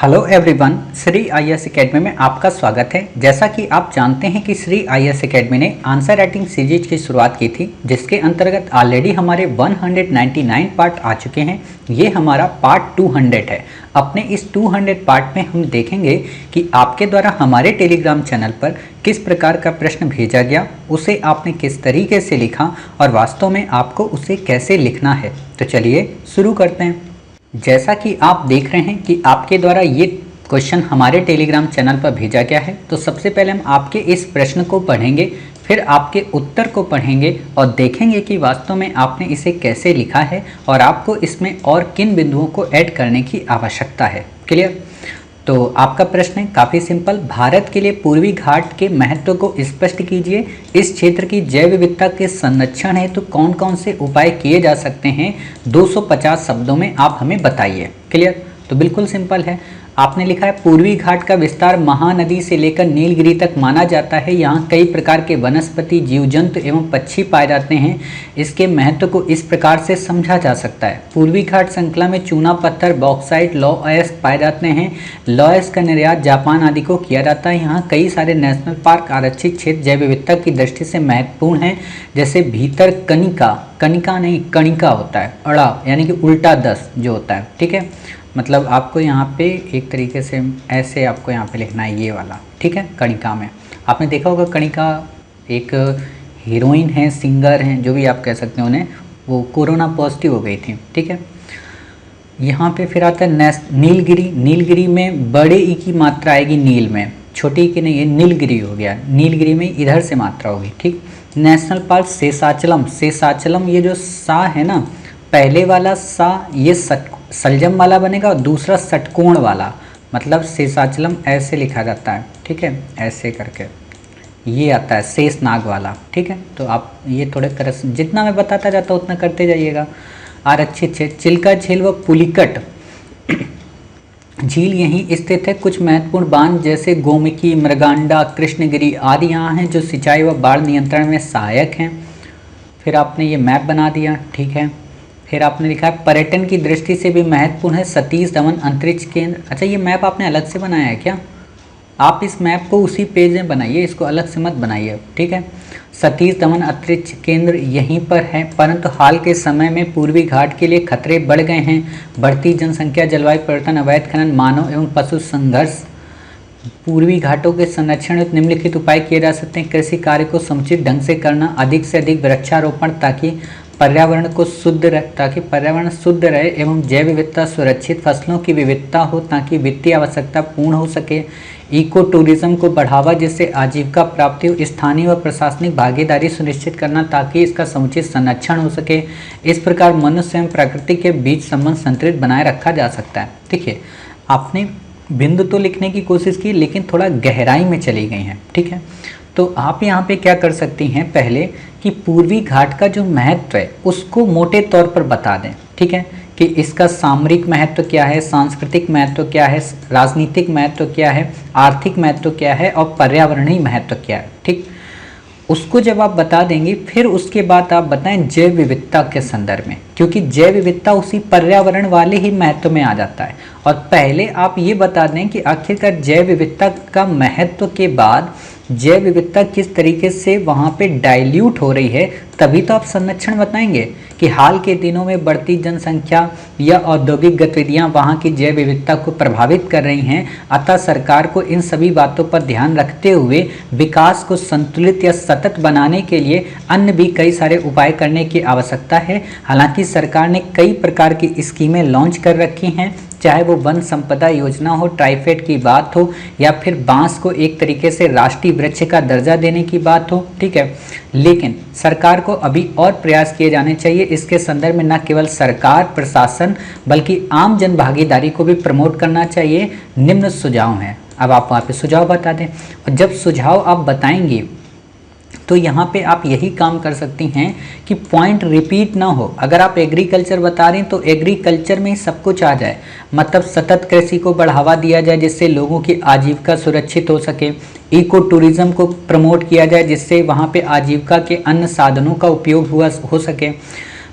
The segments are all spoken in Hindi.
Hello everyone, Shri IAS academy में आपका स्वागत है। जैसा कि आप जानते हैं कि श्री आईएएस एकेडमी ने आंसर राइटिंग सीरीज की शुरुआत की थी, जिसके अंतर्गत ऑलरेडी हमारे 199 पार्ट आ चुके हैं। ये हमारा पार्ट 200 है। अपने इस 200 पार्ट में हम देखेंगे कि आपके द्वारा हमारे टेलीग्राम चैनल पर किस प्रकार का प्रश्न भेजा गया, उसे आपने किस तरीके से लिखा और वास्तव में आपको उसे कैसे लिखना है। तो चलिए शुरू करते हैं। जैसा कि आप देख रहे हैं कि आपके द्वारा ये क्वेश्चन हमारे टेलीग्राम चैनल पर भेजा गया है, तो सबसे पहले हम आपके इस प्रश्न को पढ़ेंगे, फिर आपके उत्तर को पढ़ेंगे और देखेंगे कि वास्तव में आपने इसे कैसे लिखा है और आपको इसमें और किन बिंदुओं को ऐड करने की आवश्यकता है। क्लियर? तो आपका प्रश्न है काफ़ी सिंपल। भारत के लिए पूर्वी घाट के महत्व को स्पष्ट कीजिए। इस क्षेत्र की जैव विविधता के संरक्षण हेतु तो कौन कौन से उपाय किए जा सकते हैं, 250 शब्दों में आप हमें बताइए। क्लियर? तो बिल्कुल सिंपल है। आपने लिखा है पूर्वी घाट का विस्तार महानदी से लेकर नीलगिरी तक माना जाता है। यहाँ कई प्रकार के वनस्पति, जीव जंतु एवं पक्षी पाए जाते हैं। इसके महत्व को इस प्रकार से समझा जा सकता है। पूर्वी घाट श्रृंखला में चूना पत्थर, बॉक्साइट, लौह पाए जाते हैं। लौह का निर्यात जापान आदि को किया जाता है। यहाँ कई सारे नेशनल पार्क, आरक्षित क्षेत्र जैव विविधता की दृष्टि से महत्वपूर्ण है। जैसे भीतर कनिका नहीं कणिका होता है, अड़ा यानी कि उल्टा 10 जो होता है। ठीक है, मतलब आपको यहाँ पे एक तरीके से ऐसे आपको यहाँ पे लिखना है ये वाला। ठीक है, कणिका में आपने देखा होगा, कणिका एक हीरोइन है, सिंगर हैं, जो भी आप कह सकते हैं उन्हें, वो कोरोना पॉजिटिव हो गई थी। ठीक है, यहाँ पे फिर आता है नीलगिरी। नीलगिरी में बड़े ई की मात्रा आएगी, नील में, छोटी की नहीं है, नीलगिरी हो गया। नीलगिरी में इधर से मात्रा होगी। ठीक, नेशनल पार्क शेषाचलम। शेषाचलम ये जो सा है ना, पहले वाला सा ये सलजम वाला बनेगा और दूसरा षटकोण वाला, मतलब शेषाचलम ऐसे लिखा जाता है। ठीक है, ऐसे करके ये आता है शेषनाग वाला। ठीक है, तो आप ये थोड़े जितना मैं बताता जाता हूँ उतना करते जाइएगा। आरक्षित क्षेत्र चिल्का झील व पुलिकट झील यहीं स्थित है। कुछ महत्वपूर्ण बांध जैसे गोमुखी, मृगांडा, कृष्णगिरी आदि यहाँ हैं, जो सिंचाई व बाढ़ नियंत्रण में सहायक हैं। फिर आपने ये मैप बना दिया। ठीक है, फिर आपने लिखा है पर्यटन की दृष्टि से भी महत्वपूर्ण है सतीश धवन अंतरिक्ष केंद्र। अच्छा, ये मैप आपने अलग से बनाया है क्या? आप इस मैप को उसी पेज में बनाइए, इसको अलग से मत बनाइए। ठीक है, सतीश धवन अंतरिक्ष केंद्र यहीं पर है, परंतु हाल के समय में पूर्वी घाट के लिए खतरे बढ़ गए हैं। बढ़ती जनसंख्या, जलवायु परिवर्तन, अवैध खनन, मानव एवं पशु संघर्ष। पूर्वी घाटों के संरक्षण में निम्नलिखित उपाय किए जा सकते हैं। कृषि कार्य को समुचित ढंग से करना, अधिक से अधिक वृक्षारोपण ताकि पर्यावरण शुद्ध रहे एवं जैव विविधता सुरक्षित, फसलों की विविधता हो ताकि वित्तीय आवश्यकता पूर्ण हो सके। इको टूरिज्म को बढ़ावा जिससे आजीविका प्राप्ति हो। स्थानीय व प्रशासनिक भागीदारी सुनिश्चित करना ताकि इसका समुचित संरक्षण हो सके। इस प्रकार मनुष्य एवं प्रकृति के बीच संबंध संतुलित बनाए रखा जा सकता है। देखिए, आपने बिंदु तो लिखने की कोशिश की, लेकिन थोड़ा गहराई में चली गई हैं। ठीक है, तो आप यहाँ पे क्या कर सकती हैं, पहले कि पूर्वी घाट का जो महत्व है उसको मोटे तौर पर बता दें। ठीक है, कि इसका सामरिक महत्व क्या है, सांस्कृतिक महत्व क्या है, राजनीतिक महत्व क्या है, आर्थिक महत्व क्या है और पर्यावरणीय महत्व क्या है। ठीक, उसको जब आप बता देंगे, फिर उसके बाद आप बताएं जैव विविधता के संदर्भ में, क्योंकि जैव विविधता उसी पर्यावरण वाले ही महत्व में आ जाता है। और पहले आप ये बता दें कि आखिरकार जैव विविधता का महत्व के बाद जैव विविधता किस तरीके से वहाँ पे डाइल्यूट हो रही है, तभी तो आप संरक्षण बताएंगे कि हाल के दिनों में बढ़ती जनसंख्या या औद्योगिक गतिविधियाँ वहाँ की जैव विविधता को प्रभावित कर रही हैं। अतः सरकार को इन सभी बातों पर ध्यान रखते हुए विकास को संतुलित या सतत बनाने के लिए अन्य भी कई सारे उपाय करने की आवश्यकता है। हालांकि सरकार ने कई प्रकार की स्कीमें लॉन्च कर रखी हैं, चाहे वो वन संपदा योजना हो, ट्राइफेड की बात हो, या फिर बांस को एक तरीके से राष्ट्रीय वृक्ष का दर्जा देने की बात हो। ठीक है, लेकिन सरकार को अभी और प्रयास किए जाने चाहिए। इसके संदर्भ में न केवल सरकार, प्रशासन, बल्कि आम जन भागीदारी को भी प्रमोट करना चाहिए। निम्न सुझाव हैं, अब आप वहाँ पे सुझाव बता दें। और जब सुझाव आप बताएंगे तो यहाँ पे आप यही काम कर सकती हैं कि पॉइंट रिपीट ना हो। अगर आप एग्रीकल्चर बता रहे हैं तो एग्रीकल्चर में ही सब कुछ आ जाए, मतलब सतत कृषि को बढ़ावा दिया जाए जिससे लोगों की आजीविका सुरक्षित हो सके। इको टूरिज्म को प्रमोट किया जाए जिससे वहाँ पे आजीविका के अन्य साधनों का उपयोग हो सके।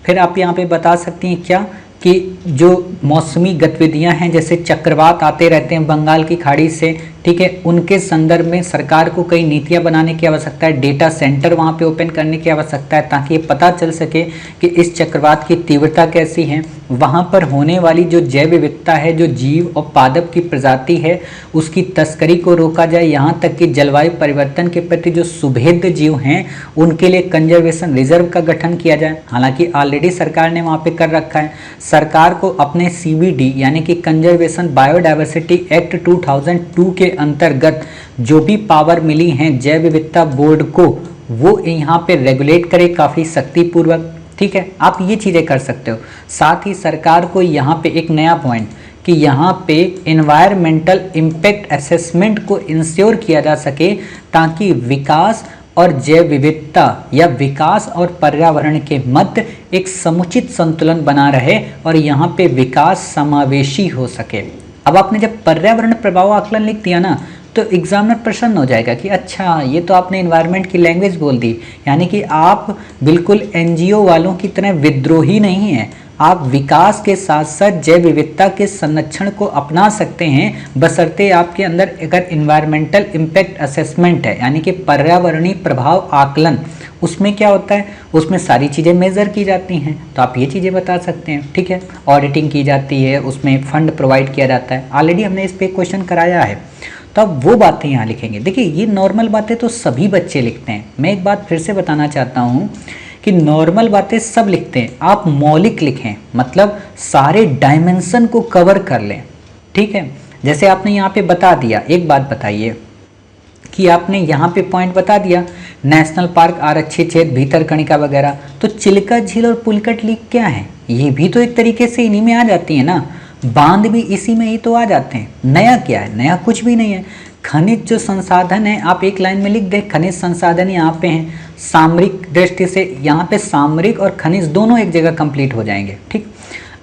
फिर आप यहाँ पे बता सकती हैं क्या कि जो मौसमी गतिविधियां हैं, जैसे चक्रवात आते रहते हैं बंगाल की खाड़ी से, ठीक है, उनके संदर्भ में सरकार को कई नीतियां बनाने की आवश्यकता है, डेटा सेंटर वहां पे ओपन करने की आवश्यकता है, ताकि ये पता चल सके कि इस चक्रवात की तीव्रता कैसी है, वहां पर होने वाली जो जैव विविधता है, जो जीव और पादप की प्रजाति है, उसकी तस्करी को रोका जाए, यहाँ तक कि जलवायु परिवर्तन के प्रति जो सुभेद्य जीव हैं उनके लिए कंजर्वेशन रिजर्व का गठन किया जाए। हालांकि ऑलरेडी सरकार ने वहाँ पे कर रखा है। सरकार को अपने CBD यानी कि कंजर्वेशन बायोडाइवर्सिटी एक्ट 2002 के अंतर्गत जो भी पावर मिली हैं जैव विविधता बोर्ड को, वो यहाँ पे रेगुलेट करे काफ़ी सख्तीपूर्वक, ठीक है, आप ये चीज़ें कर सकते हो। साथ ही सरकार को यहाँ पे एक नया पॉइंट कि यहाँ पे इन्वायरमेंटल इम्पैक्ट असेसमेंट को इंश्योर किया जा सके, ताकि विकास और जैव विविधता या विकास और पर्यावरण के मध्य एक समुचित संतुलन बना रहे और यहाँ पे विकास समावेशी हो सके। अब आपने जब पर्यावरण प्रभाव आकलन लिख दिया ना, तो एग्जामिनर प्रसन्न हो जाएगा कि अच्छा ये तो आपने इन्वायरमेंट की लैंग्वेज बोल दी, यानी कि आप बिल्कुल NGO वालों की तरह विद्रोही नहीं हैं, आप विकास के साथ साथ जैव विविधता के संरक्षण को अपना सकते हैं, बशर्ते आपके अंदर अगर इन्वायरमेंटल इम्पैक्ट असेसमेंट है, यानी कि पर्यावरणीय प्रभाव आकलन, उसमें क्या होता है, उसमें सारी चीज़ें मेज़र की जाती हैं, तो आप ये चीज़ें बता सकते हैं, ठीक है। ऑडिटिंग की जाती है, उसमें फंड प्रोवाइड किया जाता है, ऑलरेडी हमने इस पर क्वेश्चन कराया है, तो अब वो बातें यहाँ लिखेंगे। देखिए ये नॉर्मल बातें तो सभी बच्चे लिखते हैं, मैं एक बात फिर से बताना चाहता हूँ कि नॉर्मल बातें सब लिखते हैं, आप मौलिक लिखें, मतलब सारे डायमेंशन को कवर कर लें, ठीक है। जैसे आपने यहाँ पे बता दिया, एक बात बताइए कि आपने यहाँ पे पॉइंट बता दिया नेशनल पार्क, आरक्षित क्षेत्र, भीतरकनिका वगैरह, तो चिल्का झील और पुलकट लीक क्या है, ये भी तो एक तरीके से इन्हीं में आ जाती है ना, बांध भी इसी में ही तो आ जाते हैं। नया क्या है, नया कुछ भी नहीं है। खनिज जो संसाधन है, आप एक लाइन में लिख दें, खनिज संसाधन यहाँ पे हैं, सामरिक दृष्टि से यहाँ पे सामरिक और खनिज दोनों एक जगह कंप्लीट हो जाएंगे, ठीक।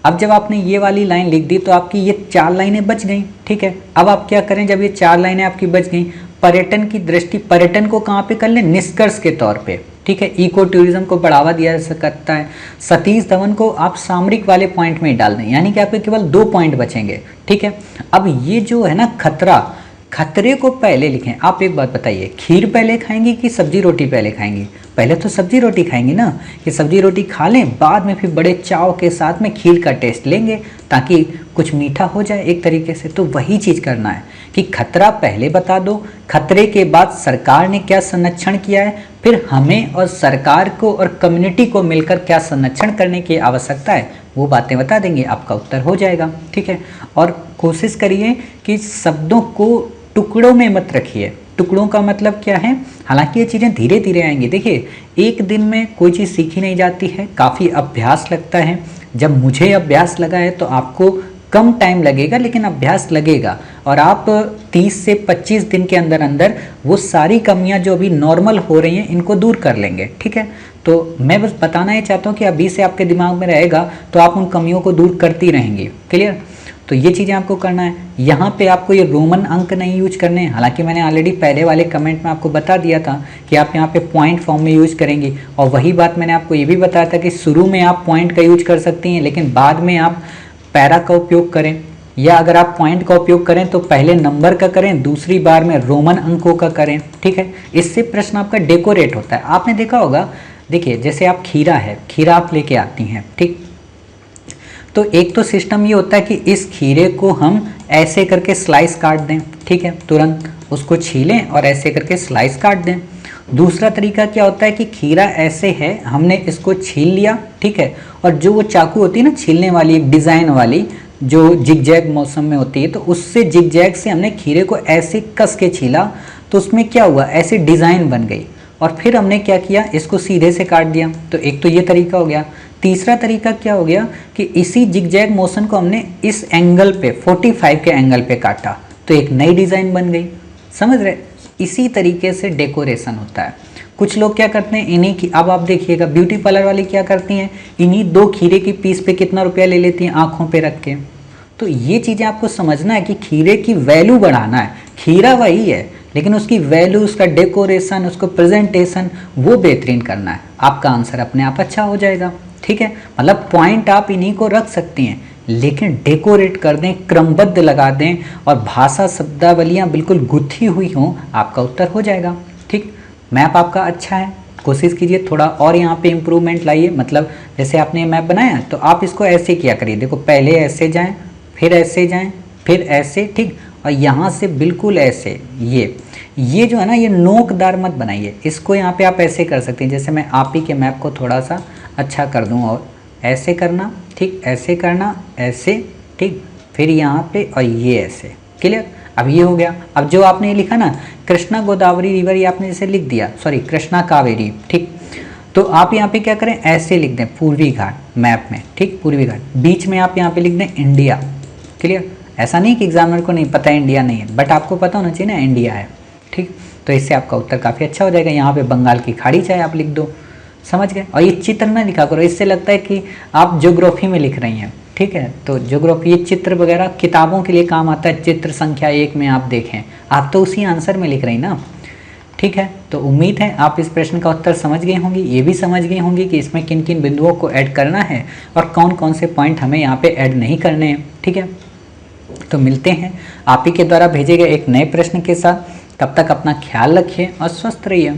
अब जब आपने ये वाली लाइन लिख दी तो आपकी ये 4 लाइनें बच गई, ठीक है। अब आप क्या करें, जब ये 4 लाइनें आपकी बच गई, पर्यटन की दृष्टि, पर्यटन को कहाँ पे कर लें, निष्कर्ष के तौर पे, ठीक है, इको टूरिज्म को बढ़ावा दिया जा सकता है। सतीश धवन को आप सामरिक वाले पॉइंट में डाल दें, यानी कि आपके केवल 2 पॉइंट बचेंगे, ठीक है। अब ये जो है ना खतरा, खतरे को पहले लिखें। आप एक बात बताइए, खीर पहले खाएंगी कि सब्जी रोटी पहले खाएंगी? पहले तो सब्जी रोटी खाएंगी ना, कि सब्जी रोटी खा लें, बाद में फिर बड़े चाव के साथ में खीर का टेस्ट लेंगे, ताकि कुछ मीठा हो जाए एक तरीके से। तो वही चीज़ करना है कि खतरा पहले बता दो, खतरे के बाद सरकार ने क्या संरक्षण किया है, फिर हमें और सरकार को और कम्युनिटी को मिलकर क्या संरक्षण करने की आवश्यकता है, वो बातें बता देंगे, आपका उत्तर हो जाएगा, ठीक है। और कोशिश करिए कि शब्दों को टुकड़ों में मत रखिए। टुकड़ों का मतलब क्या है, हालांकि ये चीज़ें धीरे धीरे आएंगी। देखिए एक दिन में कोई चीज़ सीखी नहीं जाती है, काफ़ी अभ्यास लगता है। जब मुझे अभ्यास लगा है तो आपको कम टाइम लगेगा, लेकिन अभ्यास लगेगा, और आप 30 से 25 दिन के अंदर अंदर वो सारी कमियां जो अभी नॉर्मल हो रही हैं इनको दूर कर लेंगे, ठीक है। तो मैं बस बताना ये चाहता हूँ कि अभी से आपके दिमाग में रहेगा तो आप उन कमियों को दूर करती रहेंगी, क्लियर। तो ये चीज़ें आपको करना है। यहाँ पे आपको ये रोमन अंक नहीं यूज करने हैं, हालांकि मैंने ऑलरेडी पहले वाले कमेंट में आपको बता दिया था कि आप यहाँ पे पॉइंट फॉर्म में यूज करेंगे, और वही बात मैंने आपको ये भी बताया था कि शुरू में आप पॉइंट का यूज कर सकती हैं, लेकिन बाद में आप पैरा का उपयोग करें, या अगर आप पॉइंट का उपयोग करें तो पहले नंबर का करें, दूसरी बार में रोमन अंकों का करें, ठीक है। इससे प्रश्न आपका डेकोरेट होता है। आपने देखा होगा, देखिए जैसे आप खीरा है, खीरा आप लेके आती हैं, ठीक, तो एक तो सिस्टम ये होता है कि इस खीरे को हम ऐसे करके स्लाइस काट दें, ठीक है, तुरंत उसको छीलें और ऐसे करके स्लाइस काट दें। दूसरा तरीका क्या होता है कि खीरा ऐसे है, हमने इसको छील लिया, ठीक है, और जो वो चाकू होती है ना छीलने वाली, एक डिज़ाइन वाली जो जिगजैग मौसम में होती है, तो उससे जिगजैग से हमने खीरे को ऐसे कस के छीला, तो उसमें क्या हुआ, ऐसे डिज़ाइन बन गई, और फिर हमने क्या किया, इसको सीधे से काट दिया। तो एक तो ये तरीका हो गया। तीसरा तरीका क्या हो गया कि इसी जिगजैग मोशन को हमने इस एंगल पे 45 के एंगल पे काटा, तो एक नई डिज़ाइन बन गई, समझ रहे। इसी तरीके से डेकोरेशन होता है। कुछ लोग क्या करते हैं, इन्हीं की, अब आप देखिएगा ब्यूटी पार्लर वाली क्या करती हैं, इन्हीं 2 खीरे की पीस पे कितना रुपया ले लेती हैं आँखों पे रख के। तो ये चीज़ें आपको समझना है कि खीरे की वैल्यू बढ़ाना है। खीरा वही है, लेकिन उसकी वैल्यू, उसका डेकोरेशन, उसको प्रेजेंटेशन वो बेहतरीन करना है। आपका आंसर अपने आप अच्छा हो जाएगा, ठीक है, मतलब पॉइंट आप इन्हीं को रख सकती हैं, लेकिन डेकोरेट कर दें, क्रमबद्ध लगा दें और भाषा शब्दावलियाँ बिल्कुल गुथी हुई हों, आपका उत्तर हो जाएगा। ठीक, मैप आपका अच्छा है, कोशिश कीजिए थोड़ा और यहाँ पे इम्प्रूवमेंट लाइए। मतलब जैसे आपने ये मैप बनाया तो आप इसको ऐसे किया करिए, देखो पहले ऐसे जाएं, फिर ऐसे जाएं, फिर ऐसे, ठीक, और यहाँ से बिल्कुल ऐसे, ये जो है ना, ये नोकदार मत बनाइए, इसको यहाँ पे आप ऐसे कर सकते हैं। जैसे मैं आप ही के मैप को थोड़ा सा अच्छा कर दूँ, और ऐसे करना, ठीक, ऐसे करना, ऐसे, ठीक, फिर यहाँ पे और ये ऐसे, क्लियर। अब ये हो गया। अब जो आपने ये लिखा ना कृष्णा गोदावरी रिवर, ये आपने जैसे लिख दिया, सॉरी कृष्णा कावेरी, ठीक, तो आप यहाँ पे क्या करें, ऐसे लिख दें पूर्वी घाट मैप में, ठीक, पूर्वी घाट, बीच में आप यहाँ पे लिख दें इंडिया, क्लियर। ऐसा नहीं कि एग्जामिनर को नहीं पता है इंडिया नहीं है, बट आपको पता होना चाहिए ना इंडिया है, ठीक। तो इससे आपका उत्तर काफ़ी अच्छा हो जाएगा। यहाँ पे बंगाल की खाड़ी चाहे आप लिख दो, समझ गए। और ये चित्र ना लिखा करो, इससे लगता है कि आप ज्योग्राफी में लिख रही हैं, ठीक है। तो ज्योग्राफी, ये चित्र वगैरह किताबों के लिए काम आता है, चित्र संख्या 1 में आप देखें, आप तो उसी आंसर में लिख रही ना, ठीक है। तो उम्मीद है आप इस प्रश्न का उत्तर समझ गए होंगे, ये भी समझ गए होंगे कि इसमें किन किन बिंदुओं को ऐड करना है और कौन कौन से पॉइंट हमें यहाँ पे ऐड नहीं करने हैं, ठीक है। तो मिलते हैं आप ही के द्वारा भेजे गए एक नए प्रश्न के साथ, तब तक अपना ख्याल रखिए और स्वस्थ रहिए।